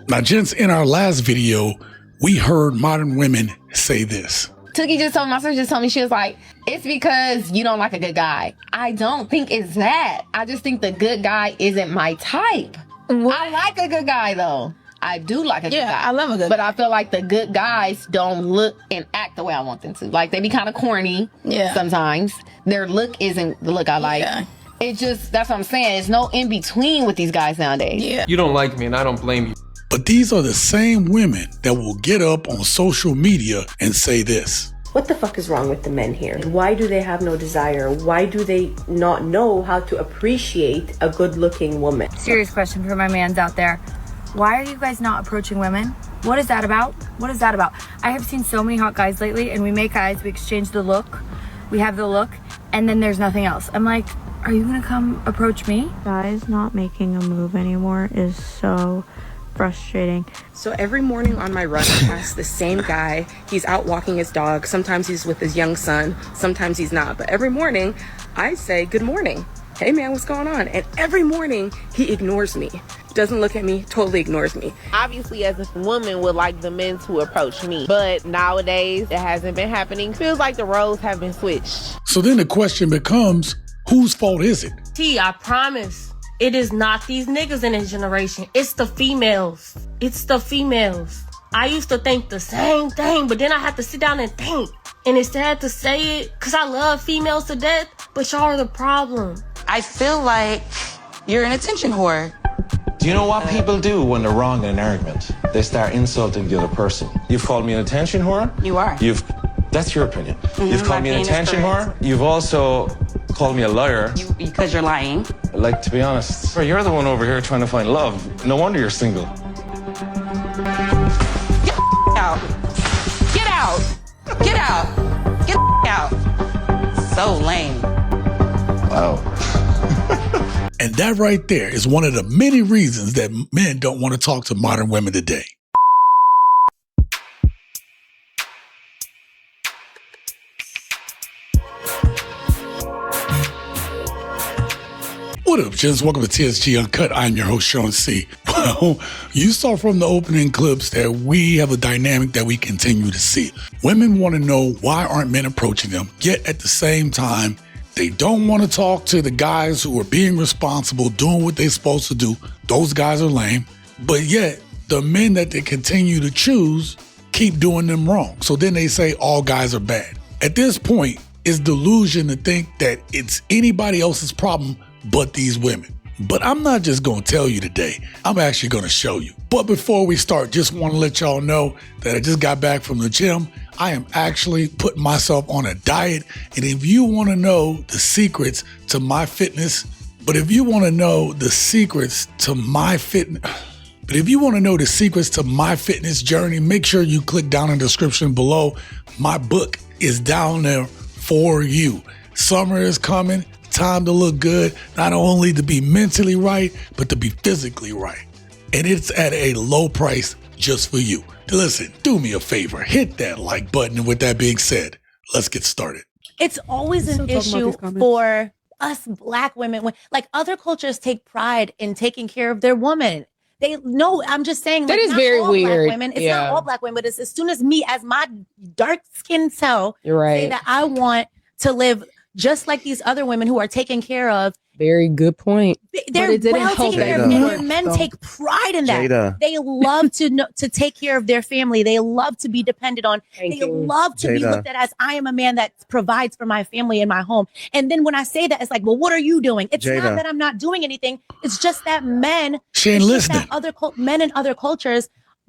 Now, gents, in our last video, we heard modern women say this. Tookie just told me, my sister just told me, she was like, it's because you don't like a good guy. I don't think it's that. I just think the good guy isn't my type. What? I like a good guy, though. I do like a good guy. I love a good But I feel like the good guys don't look and act the way I want them to. Like, they be kind of corny sometimes. Their look isn't the look I like. Yeah. It's just, that's what I'm saying. There's no in between with these guys nowadays. Yeah. You don't like me and I don't blame you. But these are the same women that will get up on social media and say this. What the fuck is wrong with the men here? Why do they have no desire? Why do they not know how to appreciate a good-looking woman? Serious question for my mans out there. Why are you guys not approaching women? What is that about? What is that about? I have seen so many hot guys lately, and we make eyes, we exchange the look, we have the look, and then there's nothing else. I'm like, are you gonna come approach me? Guys not making a move anymore is so frustrating. So every morning on my run, I pass the same guy. He's out walking his dog. Sometimes he's with his young son. Sometimes he's not. But every morning, I say, good morning. Hey man, what's going on? And every morning, he ignores me. Doesn't look at me, totally ignores me. Obviously, as a woman, would like the men to approach me. But nowadays, it hasn't been happening. Feels like the roles have been switched. So then the question becomes, whose fault is it? T, I promise. It is not these niggas in this generation. It's the females. It's the females. I used to think the same thing, but then I had to sit down and think. And it's sad to say it, because I love females to death, but y'all are the problem. I feel like you're an attention whore. Do you know what people do when they're wrong in an argument? They start insulting the other person. You've called me an attention whore? You are. That's your opinion. You've called me an attention whore. You've also called me a liar. Because you're lying. Like, to be honest, you're the one over here trying to find love. No wonder you're single. Get out. Get out. Get out. Get out. So lame. Wow. And that right there is one of the many reasons that men don't want to talk to modern women today. What up, gents? Welcome to TSG Uncut. I'm your host, Shaun C. Well, you saw from the opening clips that we have a dynamic that we continue to see. Women want to know why aren't men approaching them, yet at the same time, they don't want to talk to the guys who are being responsible, doing what they're supposed to do. Those guys are lame. But yet, the men that they continue to choose keep doing them wrong. So then they say all guys are bad. At this point, it's delusion to think that it's anybody else's problem but these women. But I'm not just going to tell you today. I'm actually going to show you. But before we start, just want to let y'all know that I just got back from the gym. I am actually putting myself on a diet. And if you want to know the secrets to my fitness, journey, make sure you click down in the description below. My book is down there for you. Summer is coming. Time to look good, not only to be mentally right, but to be physically right. And it's at a low price just for you. Listen, do me a favor, hit that like button. And with that being said, let's get started. It's always an issue for us Black women. Like, other cultures take pride in taking care of their woman. I'm just saying that is very weird. Black women. It's not all Black women, but it's as soon as me, as my dark skinned self, say that I want to live just like these other women who are taken care of. Very good point. They're well taken care of. And men take pride in that. Jada. They love to take care of their family. They love to be depended on. They love to be looked at as, I am a man that provides for my family and my home. And then when I say that, it's like, well, what are you doing? It's not that I'm not doing anything. It's just that men, men in other cultures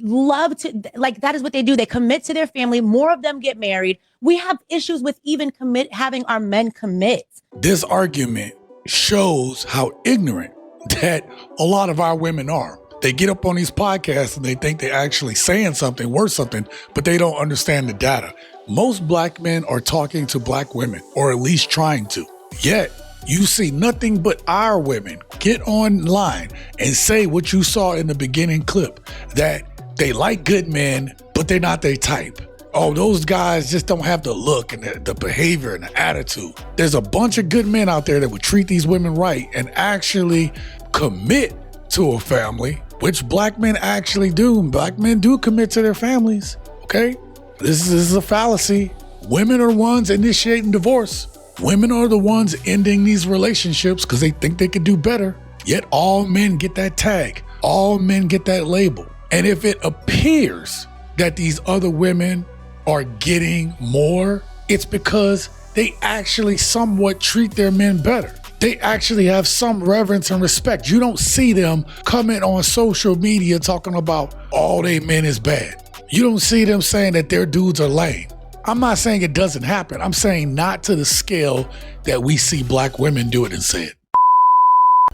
love to, like, that is what they do. They commit to their family. More of them get married. We have issues with even having our men commit. This argument shows how ignorant that a lot of our women are. They get up on these podcasts and they think they're actually saying something, worth something, but they don't understand the data. Most Black men are talking to Black women, or at least trying to. Yet, you see nothing but our women get online and say what you saw in the beginning clip, that they like good men, but they're not their type. Oh, those guys just don't have the look and the behavior and the attitude. There's a bunch of good men out there that would treat these women right and actually commit to a family which black men actually do. Black men do commit to their families, okay? This is a fallacy. Women are ones initiating divorce. Women are the ones ending these relationships because they think they could do better. Yet all men get that tag. All men get that label. And if it appears that these other women are getting more, it's because they actually somewhat treat their men better. They actually have some reverence and respect. You don't see them comment on social media talking about all they men is bad. You don't see them saying that their dudes are lame. I'm not saying it doesn't happen. I'm saying not to the scale that we see black women do it and say it.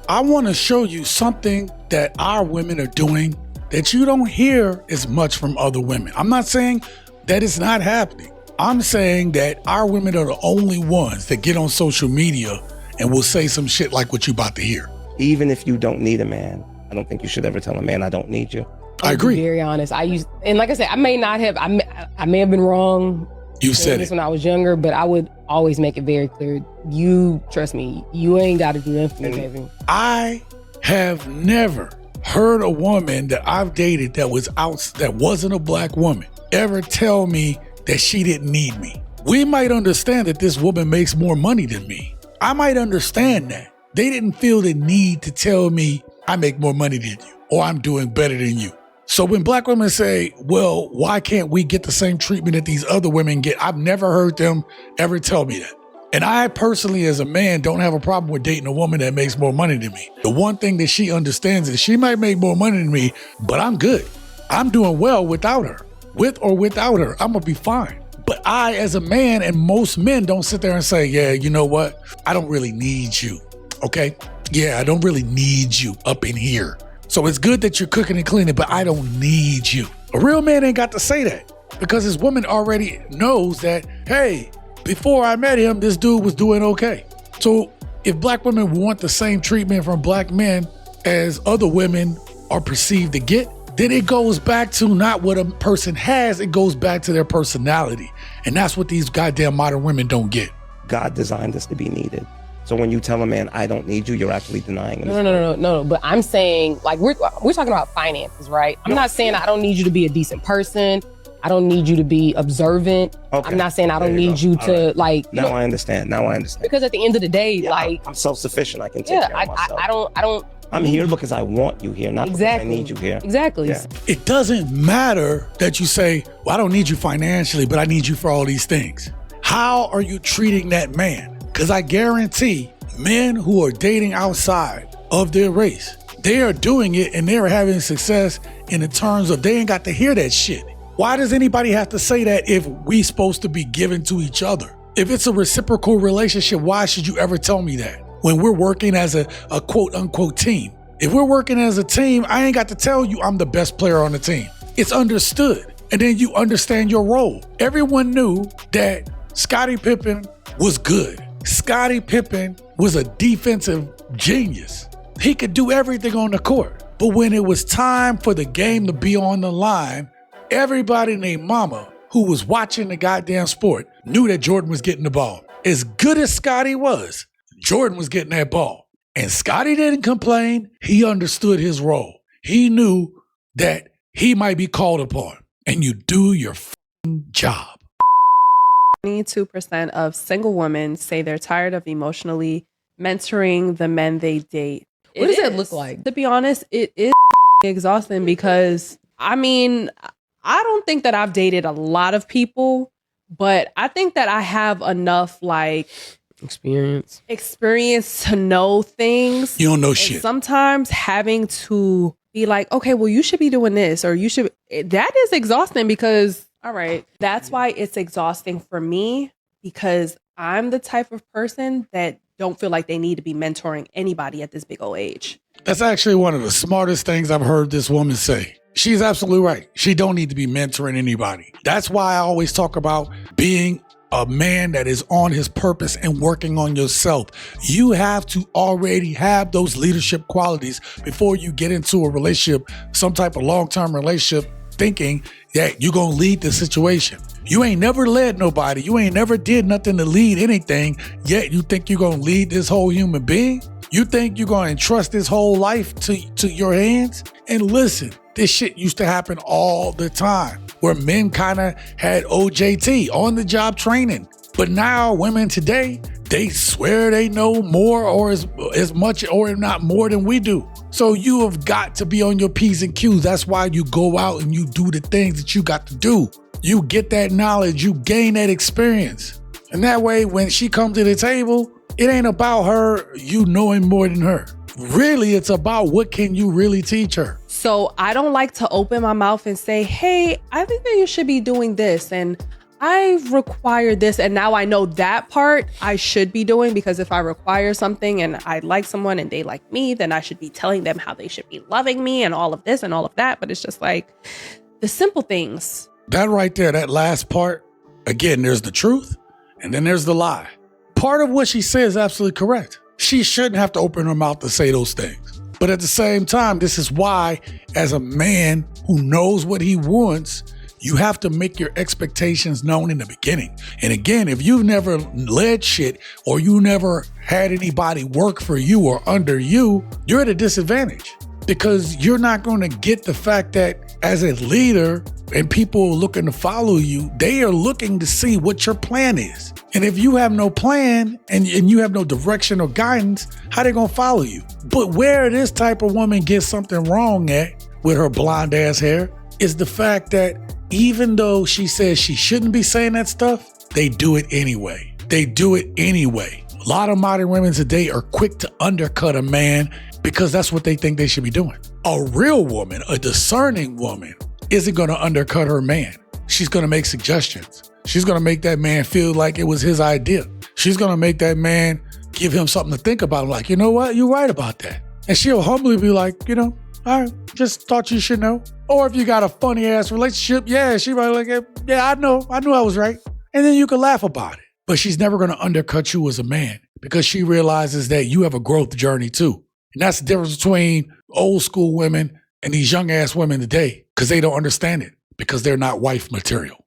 I want to show you something that our women are doing that you don't hear as much from other women. I'm not saying that it's not happening. I'm saying that our women are the only ones that get on social media and will say some shit like what you about to hear. Even if you don't need a man, I don't think you should ever tell a man I don't need you. I agree. To be very honest, and like I said, I may have been wrong. You said this it when I was younger, but I would always make it very clear. You trust me. You ain't got to do anything, baby. I have never heard a woman that I've dated that wasn't a black woman ever tell me that she didn't need me. We might understand that this woman makes more money than me. I might understand that. They didn't feel the need to tell me I make more money than you or I'm doing better than you. So when black women say, well, why can't we get the same treatment that these other women get? I've never heard them ever tell me that. And I personally, as a man, don't have a problem with dating a woman that makes more money than me. The one thing that she understands is she might make more money than me, but I'm good. I'm doing well without her. With or without her, I'm gonna be fine. But I, as a man, and most men don't sit there and say, yeah, you know what? I don't really need you, okay? Yeah, I don't really need you up in here. So it's good that you're cooking and cleaning, but I don't need you. A real man ain't got to say that because his woman already knows that, hey, before I met him, this dude was doing okay. So if black women want the same treatment from black men as other women are perceived to get, then it goes back to not what a person has, it goes back to their personality. And that's what these goddamn modern women don't get. God designed us to be needed. So when you tell a man, I don't need you, you're actually denying him. No. But I'm saying, like, we're talking about finances, right? I'm not saying I don't need you to be a decent person. I don't need you to be observant. Okay. I'm not saying I don't need you to, right. Like. Now I understand. Because at the end of the day, I'm self-sufficient. I can take care of myself. I don't. I'm here because I want you here, not because I need you here. Exactly. Yeah. It doesn't matter that you say, well, I don't need you financially, but I need you for all these things. How are you treating that man? Because I guarantee men who are dating outside of their race, they are doing it and they're having success in the terms of they ain't got to hear that shit. Why does anybody have to say that if we supposed to be giving to each other? If it's a reciprocal relationship, why should you ever tell me that? When we're working as a quote unquote team. If we're working as a team, I ain't got to tell you I'm the best player on the team. It's understood. And then you understand your role. Everyone knew that Scottie Pippen was good. Scottie Pippen was a defensive genius. He could do everything on the court. But when it was time for the game to be on the line, everybody named Mama who was watching the goddamn sport knew that Jordan was getting the ball. As good as Scottie was, Jordan was getting that ball. And Scottie didn't complain. He understood his role. He knew that he might be called upon. And you do your f***ing job. 22% of single women say they're tired of emotionally mentoring the men they date. What does that look like? To be honest, it is exhausting because, I mean, I don't think that I've dated a lot of people, but I think that I have enough, like, experience to know things. You don't know and shit. Sometimes having to be like, okay, well, you should be doing this, or you should, that is exhausting because, all right, that's why it's exhausting for me, because I'm the type of person that don't feel like they need to be mentoring anybody at this big old age. That's actually one of the smartest things I've heard this woman say. She's absolutely right. She don't need to be mentoring anybody. That's why I always talk about being a man that is on his purpose and working on yourself. You have to already have those leadership qualities before you get into a relationship, some type of long-term relationship, thinking that you're going to lead the situation. You ain't never led nobody. You ain't never did nothing to lead anything, yet you think you're going to lead this whole human being? You think you're going to entrust this whole life to your hands? And listen, this shit used to happen all the time where men kind of had OJT, on the job training. But now women today, they swear they know more or as much or if not more than we do. So you have got to be on your P's and Q's. That's why you go out and you do the things that you got to do. You get that knowledge, you gain that experience. And that way, when she comes to the table, it ain't about her, you knowing more than her. Really, it's about what can you really teach her. So I don't like to open my mouth and say, hey, I think that you should be doing this. And I require this, and now I know that part I should be doing, because if I require something and I like someone and they like me, then I should be telling them how they should be loving me and all of this and all of that. But it's just like the simple things. That right there, that last part, again, there's the truth and then there's the lie. Part of what she says is absolutely correct. She shouldn't have to open her mouth to say those things. But at the same time, this is why, as a man who knows what he wants, you have to make your expectations known in the beginning. And again, if you've never led shit or you never had anybody work for you or under you, you're at a disadvantage because you're not going to get the fact that as a leader and people looking to follow you, they are looking to see what your plan is. And if you have no plan and you have no direction or guidance, how they going to follow you? But where this type of woman gets something wrong at with her blonde ass hair is the fact that even though she says she shouldn't be saying that stuff, they do it anyway. They do it anyway. A lot of modern women today are quick to undercut a man because that's what they think they should be doing. A real woman, a discerning woman, isn't going to undercut her man. She's going to make suggestions. She's going to make that man feel like it was his idea. She's going to make that man give him something to think about. Like, you know what? You're right about that. And she'll humbly be like, all right, just thought you should know. Or if you got a funny ass relationship, yeah, she might like, yeah, I knew I was right. And then you can laugh about it. But she's never going to undercut you as a man because she realizes that you have a growth journey too. And that's the difference between old school women and these young ass women today, because they don't understand it because they're not wife material.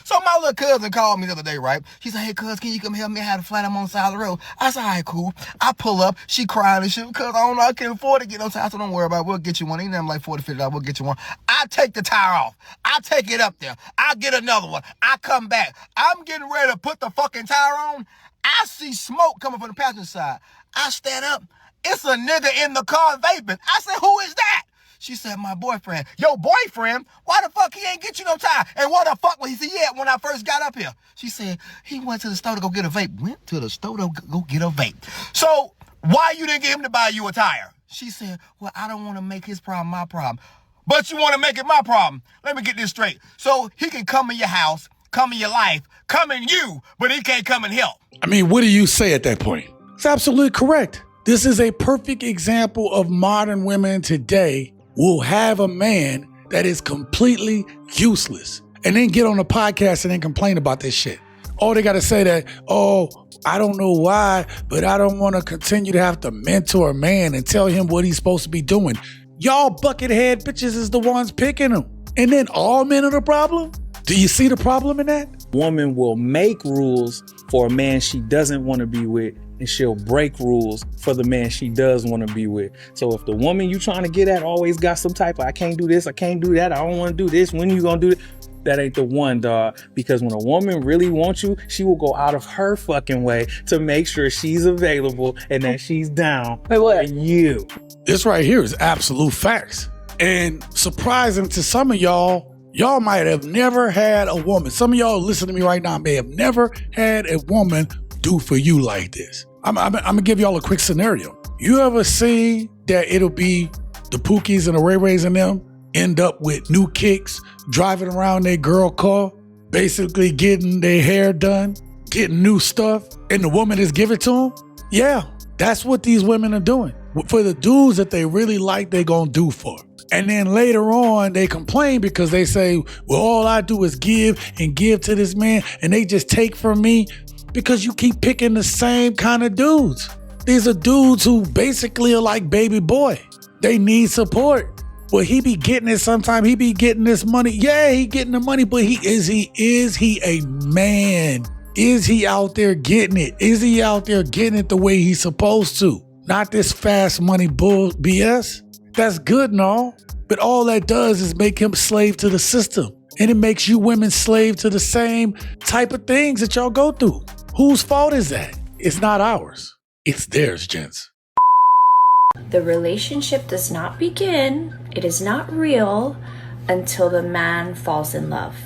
So my little cousin called me the other day, right? She said, hey, cuz, can you come help me? I had a flat. I'm on the side of the road. I said, all right, cool. I pull up. She crying and shit because I don't know. I can't afford to get no tire. So don't worry about it. We'll get you one. Ain't nothing like $40, $50. We'll get you one. I take the tire off. I take it up there. I get another one. I come back. I'm getting ready to put the fucking tire on. I see smoke coming from the passenger side. I stand up. It's a nigga in the car vaping. I said, who is that? She said, my boyfriend. Your boyfriend? Why the fuck he ain't get you no tire? And what the fuck was he at when I first got up here? She said, he went to the store to go get a vape. Went to the store to go get a vape. So why you didn't get him to buy you a tire? She said, well, I don't want to make his problem my problem. But you want to make it my problem. Let me get this straight. So he can come in your house, come in your life, come in you, but he can't come and help. I mean, what do you say at that point? It's absolutely correct. This is a perfect example of modern women today will have a man that is completely useless and then get on a podcast and then complain about this shit. Oh, they got to say that, oh, I don't know why, but I don't want to continue to have to mentor a man and tell him what he's supposed to be doing. Y'all buckethead bitches is the ones picking him. And then all men are the problem? Do you see the problem in that? Woman will make rules for a man she doesn't want to be with, and she'll break rules for the man she does want to be with. So if the woman you trying to get at always got some type of, I can't do this, I can't do that, I don't want to do this, when you gonna do it? That ain't the one, dog. Because when a woman really wants you, she will go out of her fucking way to make sure she's available and that she's down for you. This right here is absolute facts. And surprising to some of y'all might have never had a woman. Some of y'all listening to me right now may have never had a woman do for you like this. I'm gonna give y'all a quick scenario. You ever see that it'll be the Pookies and the Ray Rays and them end up with new kicks, driving around their girl car, basically getting their hair done, getting new stuff, and the woman is giving it to them? Yeah, that's what these women are doing. For the dudes that they really like, they gonna do for. And then later on, they complain because they say, well, all I do is give and give to this man, and they just take from me. Because you keep picking the same kind of dudes. These are dudes who basically are like baby boy. They need support. Well, he be getting it sometime. He be getting this money. Yeah, he getting the money, but is he a man? Is he out there getting it? Is he out there getting it the way he's supposed to? not this fast money bull BS. That's good and all, but all that does is make him slave to the system. And it makes you women slave to the same type of things that y'all go through. Whose fault is that? It's not ours. It's theirs, gents. The relationship does not begin, it is not real until the man falls in love.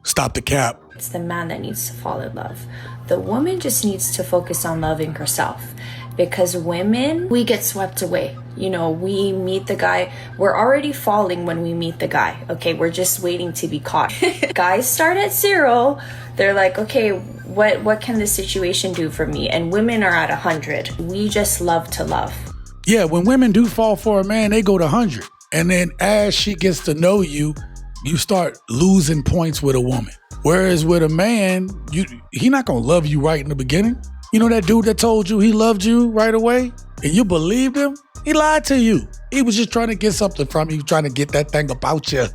Stop the cap. It's the man that needs to fall in love. The woman just needs to focus on loving herself, because women, we get swept away. You know, we meet the guy, we're already falling when we meet the guy. Okay, we're just waiting to be caught. Guys start at 0. They're like, okay, what can this situation do for me? And women are at 100. We just love to love. Yeah, when women do fall for a man, they go to 100. And then as she gets to know you, you start losing points with a woman. Whereas with a man, he not gonna love you right in the beginning. You know that dude that told you he loved you right away and you believed him? He lied to you. He was just trying to get something from you, trying to get that thing about you.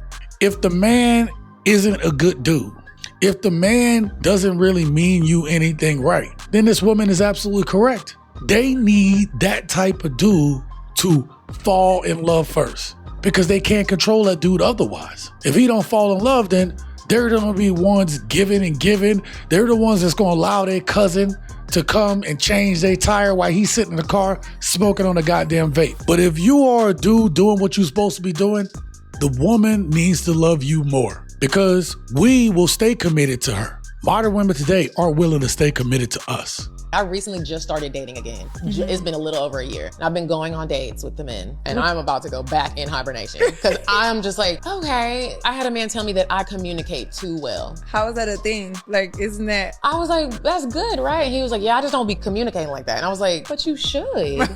If the man isn't a good dude, if the man doesn't really mean you anything right, then this woman is absolutely correct. They need that type of dude to fall in love first, because they can't control that dude otherwise. If he don't fall in love, then they're gonna be ones giving and giving. They're the ones that's gonna allow their cousin to come and change their tire while he's sitting in the car smoking on a goddamn vape. But if you are a dude doing what you're supposed to be doing, the woman needs to love you more, because we will stay committed to her. Modern women today aren't willing to stay committed to us. I recently just started dating again. It's been a little over a year. And I've been going on dates with the men, and I'm about to go back in hibernation because I'm just like, okay. I had a man tell me that I communicate too well. How is that a thing? Like, isn't that? I was like, that's good, right? And he was like, yeah, I just don't be communicating like that. And I was like, but you should.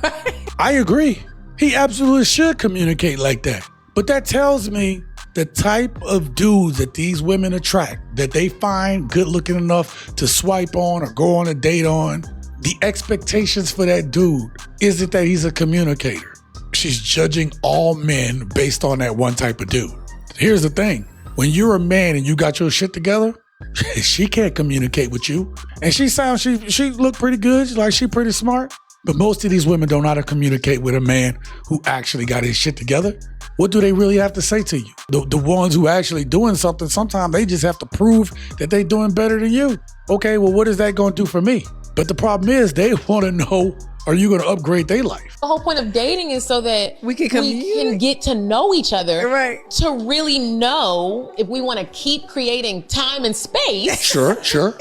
I agree. He absolutely should communicate like that. But that tells me the type of dudes that these women attract, that they find good looking enough to swipe on or go on a date on, the expectations for that dude isn't that he's a communicator. She's judging all men based on that one type of dude. Here's the thing. When you're a man and you got your shit together, she can't communicate with you. And she look pretty good, like she pretty smart. But most of these women don't know how to communicate with a man who actually got his shit together. What do they really have to say to you? The ones who actually doing something, sometimes they just have to prove that they doing better than you. Okay, well, what is that going to do for me? But the problem is they want to know, are you going to upgrade their life? The whole point of dating is so that we can get to know each other, right? To really know if we want to keep creating time and space. Sure. For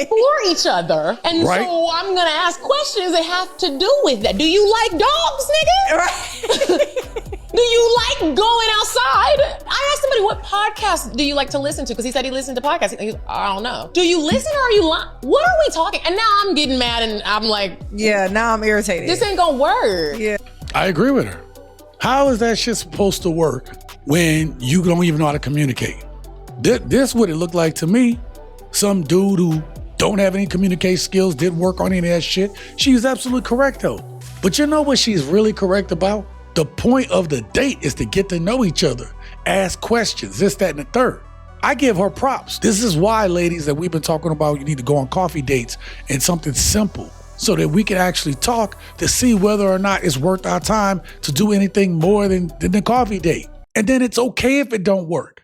each other. And right. So I'm going to ask questions that have to do with that. Do you like dogs, nigga? Right. Do you like going outside? I asked somebody, what podcast do you like to listen to? Because he said he listened to podcasts. I don't know. Do you listen or are you lying? What are we talking? And now I'm getting mad and I'm like, yeah, now I'm irritated. This ain't gonna work. Yeah. I agree with her. How is that shit supposed to work when you don't even know how to communicate? This what it looked like to me. Some dude who don't have any communication skills, didn't work on any of that shit. She was absolutely correct though. But you know what she's really correct about? The point of the date is to get to know each other, ask questions, this, that, and the third. I give her props. This is why, ladies, that we've been talking about, you need to go on coffee dates and something simple so that we can actually talk to see whether or not it's worth our time to do anything more than the coffee date. And then it's okay if it don't work.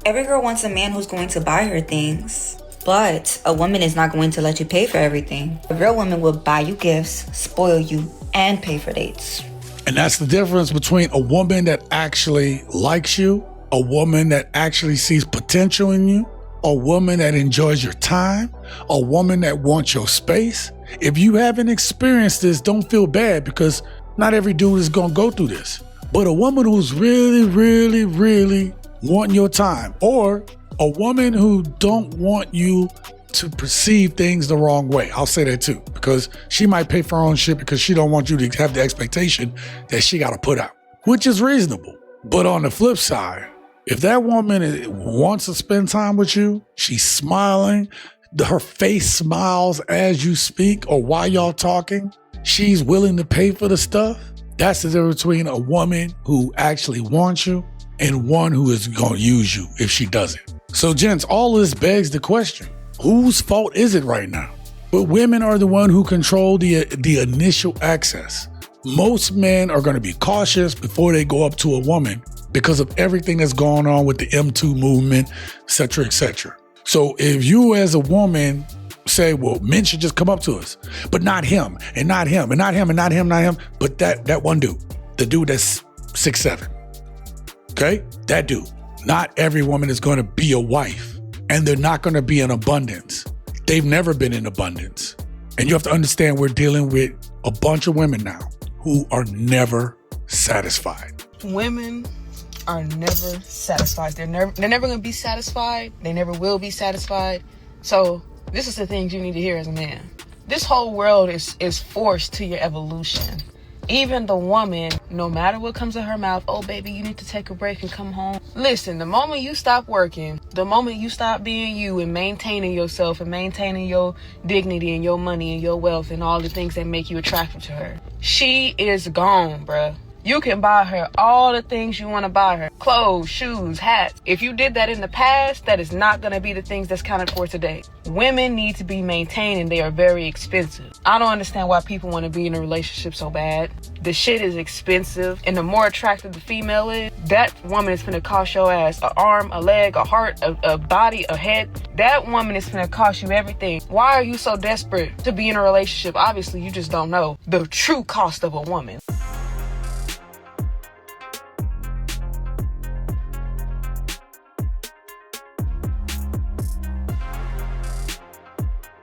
Every girl wants a man who's going to buy her things. But a woman is not going to let you pay for everything. A real woman will buy you gifts, spoil you, and pay for dates. And that's the difference between a woman that actually likes you, a woman that actually sees potential in you, a woman that enjoys your time, a woman that wants your space. If you haven't experienced this, don't feel bad, because not every dude is going to go through this. But a woman who's really, really, really wanting your time, or a woman who don't want you to perceive things the wrong way. I'll say that too, because she might pay for her own shit because she don't want you to have the expectation that she got to put out, which is reasonable. But on the flip side, if that woman wants to spend time with you, she's smiling, her face smiles as you speak or while y'all talking, she's willing to pay for the stuff. That's the difference between a woman who actually wants you and one who is going to use you if she doesn't. So gents, all this begs the question, whose fault is it right now? But women are the one who control the initial access. Most men are going to be cautious before they go up to a woman because of everything that's going on with the M2 movement, et cetera, et cetera. So if you as a woman say, well, men should just come up to us, but not him, and not him, and not him, and not him, not him, but that one dude, the dude that's 6'7", okay? That dude. Not every woman is going to be a wife, and they're not going to be in abundance. They've never been in abundance. And you have to understand we're dealing with a bunch of women now who are never satisfied. Women are never satisfied. They're never going to be satisfied. They never will be satisfied. So this is the things you need to hear as a man. This whole world is forced to your evolution. Even the woman, no matter what comes out of her mouth, oh baby, you need to take a break and come home. Listen, the moment you stop working, the moment you stop being you and maintaining yourself and maintaining your dignity and your money and your wealth and all the things that make you attractive to her, she is gone, bruh. You can buy her all the things you want to buy her. Clothes, shoes, hats. If you did that in the past, that is not going to be the things that's counted for today. Women need to be maintained and they are very expensive. I don't understand why people want to be in a relationship so bad. The shit is expensive, and the more attractive the female is, that woman is gonna cost your ass an arm, a leg, a heart, a body, a head. That woman is gonna cost you everything. Why are you so desperate to be in a relationship? Obviously, you just don't know the true cost of a woman.